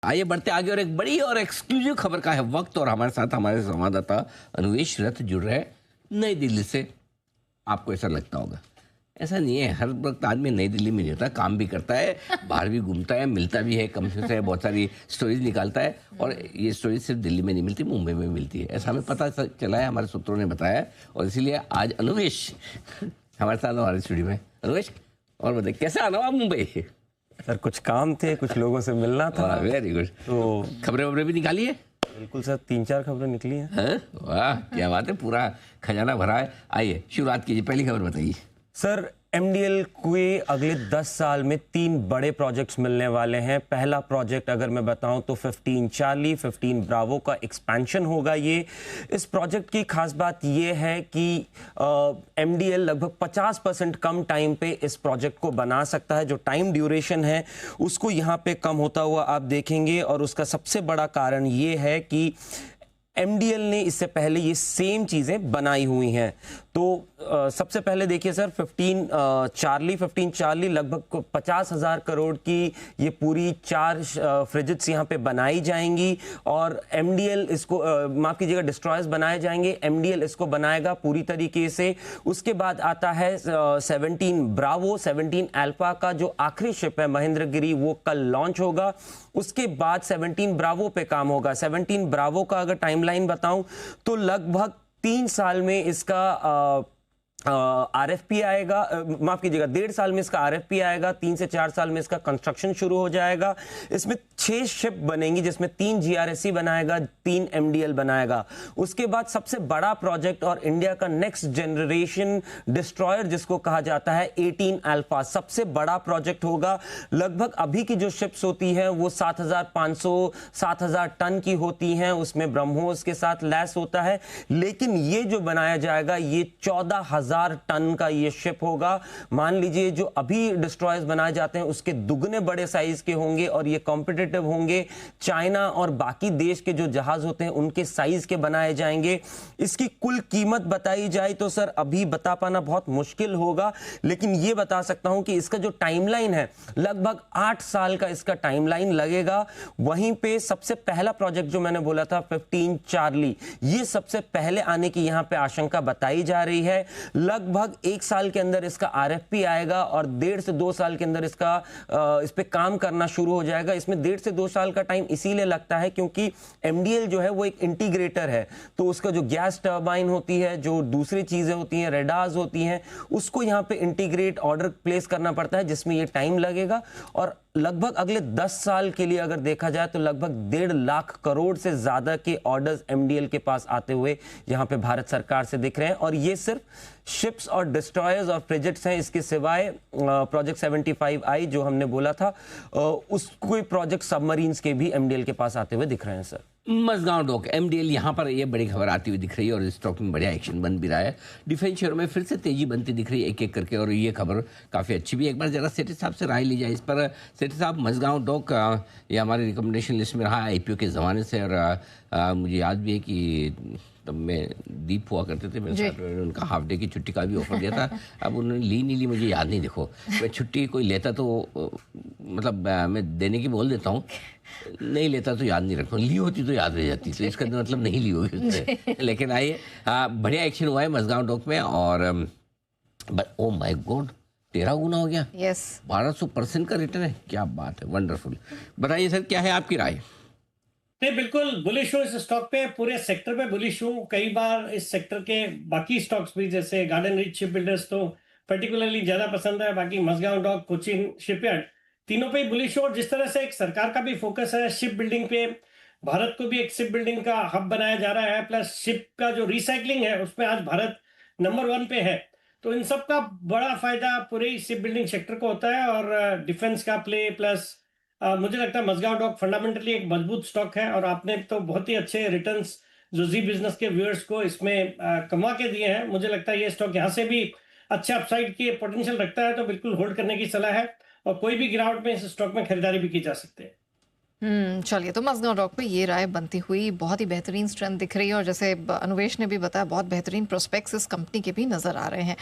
आइए बढ़ते आगे और एक बड़ी और एक्सक्लूसिव खबर का है वक्त और हमारे साथ हमारे संवाददाता अनुवेश रथ जुड़ रहे हैं नई दिल्ली से। आपको ऐसा लगता होगा, ऐसा नहीं है, हर वक्त आदमी नई दिल्ली में नहीं होता, काम भी करता है, बाहर भी घूमता है, मिलता भी है, कंपनी से बहुत सारी स्टोरीज निकालता है और ये स्टोरीज सिर्फ दिल्ली में नहीं मिलती, मुंबई में मिलती है, ऐसा हमें पता चला है, हमारे सूत्रों ने बताया। और इसीलिए आज अनुवेश हमारे साथ हमारे स्टूडियो में। अनुवेश, और बताइए कैसे आना आप मुंबई? सर कुछ काम थे, कुछ लोगों से मिलना था। Very good. तो खबरें वबरें भी निकाली है? बिल्कुल सर, 3-4 खबरें निकली हैं। वाह क्या बात है, पूरा खजाना भरा है। आइए शुरुआत कीजिए, पहली खबर बताइए। सर एमडीएल के अगले 10 साल में 3 बड़े प्रोजेक्ट्स मिलने वाले हैं। पहला प्रोजेक्ट अगर मैं बताऊं तो 15 चार्ली 15 ब्रावो का एक्सपेंशन होगा। ये इस प्रोजेक्ट की खास बात ये है कि एमडीएल लगभग 50% कम टाइम पे इस प्रोजेक्ट को बना सकता है। जो टाइम ड्यूरेशन है उसको यहाँ पे कम होता हुआ आप देखेंगे और उसका सबसे बड़ा कारण ये है कि एमडीएल ने इससे पहले ये सेम चीजें बनाई हुई हैं। तो सबसे पहले देखिए सर, 15 चार्ली लगभग 50,000 करोड़ की ये पूरी 4 फ्रिजेट्स यहाँ पे बनाई जाएंगी और एमडीएल इसको माफ कीजिएगा डिस्ट्रॉयर्स बनाए जाएंगे, एमडीएल इसको बनाएगा पूरी तरीके से। उसके बाद आता है 17 ब्रावो, 17 अल्फा का जो आखिरी शिप है महेंद्रगिरी, वो कल लॉन्च होगा। उसके बाद 17 ब्रावो पे काम होगा। 17 ब्रावो का अगर टाइमलाइन बताऊं तो लगभग 3 साल में इसका आरएफपी आएगा, माफ कीजिएगा 1.5 साल में इसका आरएफपी आएगा, 3 से 4 साल में इसका कंस्ट्रक्शन शुरू हो जाएगा। इसमें 6 शिप बनेंगी जिसमें 3 जीआरएससी बनाएगा, 3 एमडीएल बनाएगा। उसके बाद सबसे बड़ा प्रोजेक्ट और इंडिया का नेक्स्ट जनरेशन डिस्ट्रॉयर जिसको कहा जाता है 18 अल्फा, सबसे बड़ा प्रोजेक्ट होगा। लगभग अभी की जो शिप्स होती हैं वो 7,500 7,000 टन की होती हैं, उसमें ब्रह्मोस के साथ लैस होता है। लेकिन ये जो बनाया जाएगा ये 14,000 टन का ये शिप होगा। मान लीजिए जो अभी डिस्ट्रॉयर्स बनाए जाते हैं उसके दुगने बड़े साइज के होंगे और ये कॉम्पिटिटिव होंगे। चाइना और बाकी देश के जो जहाज होते हैं उनके साइज के बनाए जाएंगे। इसकी कुल कीमत बताई जाए तो सर अभी बता पाना बहुत मुश्किल होगा, लेकिन ये बता सकता हूं कि इसका जो टाइमलाइन है लगभग 8 साल का इसका टाइमलाइन लगेगा। वहीं पे सबसे पहला प्रोजेक्ट जो मैंने बोला था 15 चार्ली, ये सबसे पहले आने की यहां पे आशंका बताई जा रही है। लगभग 1 साल के अंदर इसका आरएफपी आएगा और 1.5 से 2 साल के अंदर इसका इस पे काम करना शुरू हो जाएगा। इसमें 1.5 से 2 साल का टाइम इसीलिए लगता है क्योंकि एमडीएल जो है वो एक इंटीग्रेटर है, तो उसका जो गैस टर्बाइन होती है, जो दूसरी चीजें होती हैं, रेडार्स होती हैं, उसको यहाँ पे इंटीग्रेट ऑर्डर प्लेस करना पड़ता है जिसमें ये टाइम लगेगा। और लगभग अगले 10 साल के लिए अगर देखा जाए तो लगभग 1.5 लाख करोड़ से ज्यादा के ऑर्डर्स एमडीएल के पास आते हुए यहाँ पे भारत सरकार से दिख रहे हैं। और ये सिर्फ शिप्स और डिस्ट्रॉयर्स और फ्रिजेट्स हैं, इसके सिवाय प्रोजेक्ट 75I जो हमने बोला था उसको प्रोजेक्ट सबमरीन्स के भी एमडीएल के पास आते हुए दिख रहे हैं सर। मझगांव डॉक एमडीएल, यहाँ पर ये बड़ी खबर आती हुई दिख रही है और स्टॉक में बढ़िया एक्शन बन भी रहा है। डिफेंस शेयर में फिर से तेजी बनती दिख रही है एक एक करके और ये खबर काफ़ी अच्छी भी है। एक बार जरा सेठी साहब से राय ली जाए इस पर। सेठी साहब, मझगांव डॉक ये हमारे रिकमेंडेशन लिस्ट में रहा आईपीओ के ज़माने से और मुझे याद भी है कि तब मैं दीप हुआ करते थे, मेरे साथ उनका हाफ डे की छुट्टी का भी ऑफर दिया था। अब उन्होंने ली नहीं ली मुझे याद नहीं। देखो मैं छुट्टी कोई लेता तो मतलब मैं देने की बोल देता हूँ, नहीं लेता तो याद नहीं रखता, ली होती तो याद रह जाती, तो इसका मतलब नहीं ली होगी उससे। लेकिन आइए बढ़िया एक्शन हुआ है मझगांव डॉक में और ओ माय गॉड 13 गुना हो गया। यस, 1200% का रिटर्न है, क्या बात है, वंडरफुल। बताइए सर क्या है आपकी राय? नहीं, बिल्कुल बुलिश हूँ इस स्टॉक पे, पूरे सेक्टर पे बुलिश हूँ। कई बार इस सेक्टर के बाकी स्टॉक्स भी जैसे गार्डन रीच शिप बिल्डर्स तो पर्टिकुलरली ज्यादा पसंद है, बाकी मझगांव डॉक, कोचिन शिपयार्ड, तीनों पे ही बुलिश हूँ। और जिस तरह से एक सरकार का भी फोकस है शिप बिल्डिंग पे, भारत को भी एक शिप बिल्डिंग का हब बनाया जा रहा है, प्लस शिप का जो रिसाइकलिंग है उसमें आज भारत नंबर 1 पे है। तो इन सब का बड़ा फायदा पूरे शिप बिल्डिंग सेक्टर को होता है और डिफेंस का प्ले प्लस मुझे लगता है मझगांव डॉक फंडामेंटली एक मजबूत स्टॉक है। और आपने तो बहुत ही अच्छे रिटर्न्स जो जी बिजनेस के व्यूअर्स को इसमें कमा के दिए हैं। मुझे लगता है ये स्टॉक यहाँ से भी अच्छे अपसाइड की पोटेंशियल रखता है, तो बिल्कुल होल्ड करने की सलाह है और कोई भी गिरावट में इस स्टॉक में खरीदारी भी की जा सकती है। चलिए, तो मझगांव डॉक पे ये राय बनती हुई बहुत ही बेहतरीन स्ट्रेंथ दिख रही है और जैसे अनुवेश ने भी बताया बहुत बेहतरीन प्रोस्पेक्ट्स इस कंपनी के भी नजर आ रहे हैं।